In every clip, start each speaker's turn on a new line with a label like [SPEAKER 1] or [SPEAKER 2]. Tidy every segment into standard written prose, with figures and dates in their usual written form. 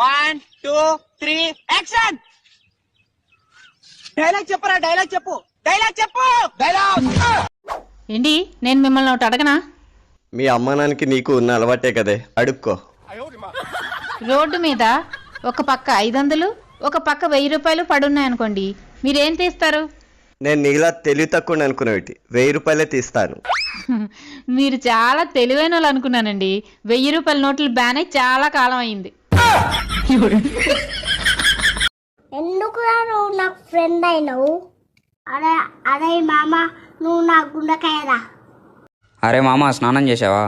[SPEAKER 1] 1 2 3 action. Dialogue చెప్పరా, dialogue చెప్పు, dialogue చెప్పు, డైలాగ్.
[SPEAKER 2] ఏంటి నేను మిమ్మల్ని ఒకటి అడగనా?
[SPEAKER 3] మీ అమ్మానానికి నీకు ఉన్న అలవాటే కదే, అడుక్కో.
[SPEAKER 2] రోడ్డు మీద ఒక పక్క 500 ఒక పక్క 1000 రూపాయలు పడున్నాయనుకోండి, మీరేం తీస్తారు?
[SPEAKER 3] నేను నీలా తెలివి తక్కువ అనుకునేవి 1000 రూపాయలే తీస్తాను.
[SPEAKER 2] మీరు చాలా తెలివైన వాళ్ళు అనుకున్నానండి. 1000 రూపాయల నోట్లు బ్యాన్ అయి చాలా కాలం అయింది.
[SPEAKER 4] ఎందుకు నువ్వు నాకు ఫ్రెండ్ అయినావు? అరే అరే మామ, నువ్వు నా గుండెకాయరా.
[SPEAKER 5] అరే మామ, స్నానం చేసావా?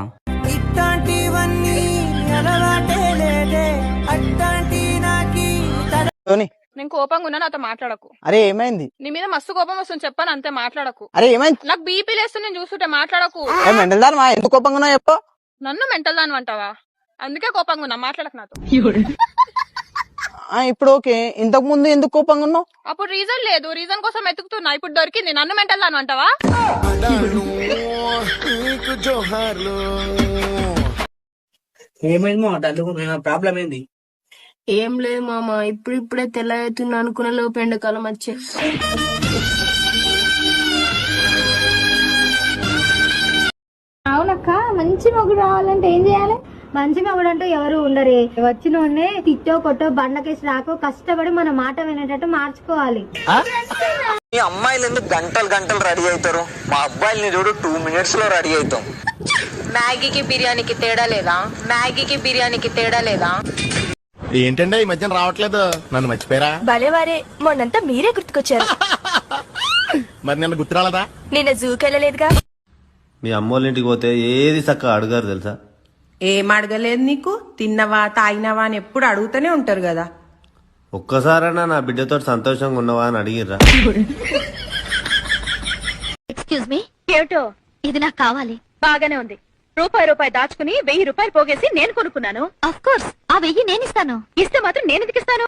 [SPEAKER 6] నేను కోపంగా ఉన్నా, నాతో మాట్లాడకు.
[SPEAKER 1] అరే ఏమైంది?
[SPEAKER 6] నీ మీద మస్తు కోపం వస్తుంది, చెప్పాను అంతే, మాట్లాడకు.
[SPEAKER 1] అరే ఏమైంది?
[SPEAKER 6] నాకు బీపీ లేస్తుంది, నేను చూస్తుంటే మాట్లాడకు.
[SPEAKER 1] మెంటల్ దాని ఎందుకు కోపంగా ఉన్నావు చెప్పు.
[SPEAKER 6] నన్ను మెంటల్ దాని అంటావా? అందుకే కోపంగా ఉన్నా, మాట్లాడకు నాతో.
[SPEAKER 1] ఇప్పుడు ఓకే, ఇంతకు ముందు ఎందుకు కోపంగా ఉన్నావు?
[SPEAKER 6] అప్పుడు రీజన్ లేదు, రీజన్ కోసం ఎత్తుకుతున్నా, ఇప్పుడు దొరికింది. నన్ను మెంటల్ దాని అంటావా?
[SPEAKER 1] ఏమైంది మా ప్రాబ్లం ఏంది?
[SPEAKER 7] ఏం లేదు మామ, ఇప్పుడిప్పుడే తెల్లవుతున్నా అనుకున్న లోపు ఎండాకాలం వచ్చే.
[SPEAKER 4] అవునక్క, మంచి మొగుడు రావాలంటే ఏం చేయాలి? మంచి మొగుడు అంటూ ఎవరు ఉండరే. వచ్చిన తిట్టో కొట్టో బండకేసి రాకో కష్టపడి మన మాట వినేటట్టు మార్చుకోవాలి.
[SPEAKER 8] మీ అమ్మాయిలు ఎందుకు గంటలు గంటలు రెడీ అవుతారు? మా అబ్బాయిల్ని చూడు 2 minutes లో రెడీ అవుతాం.
[SPEAKER 6] మ్యాగీకి బిర్యానీకి తేడా లేదా? మ్యాగీకి బిర్యానీకి తేడా లేదా?
[SPEAKER 9] ఏంటంటే ఈ మధ్యన రావట్లేదు, నన్ను మర్చిపోయారా?
[SPEAKER 7] భలేవారే, మొన్నంతా మీరే గుర్తుకొచ్చారు.
[SPEAKER 9] మరి నిన్న గుర్తురాలదా?
[SPEAKER 7] నిన్న జూకి వెళ్ళలేదుగా.
[SPEAKER 10] మీ అమ్మోళ్ళ ఇంటికి పోతే ఏది చక్కగా అడగారు తెలుసా?
[SPEAKER 11] ఏం అడగలేదు నీకు? తిన్నవా తాగినవా అని ఎప్పుడు అడుగుతూనే ఉంటారు కదా.
[SPEAKER 10] ఒక్కసారైనా నా బిడ్డతో సంతోషంగా ఉన్నవా అని అడిగిర్రా?
[SPEAKER 4] ఎక్స్క్యూజ్ మీ, ఏటో ఇది నాకు కావాలి.
[SPEAKER 6] బాగానే ఉంది. రూపాయి దాచుకుని 1000 రూపాయలు పోగేసి నేను కొనుక్కున్నాను.
[SPEAKER 4] ఆఫ్ కోర్స్, ఆ 1000 నేను ఇస్తాను.
[SPEAKER 6] ఇస్తే మాత్రం నేను ఎందుకు ఇస్తాను?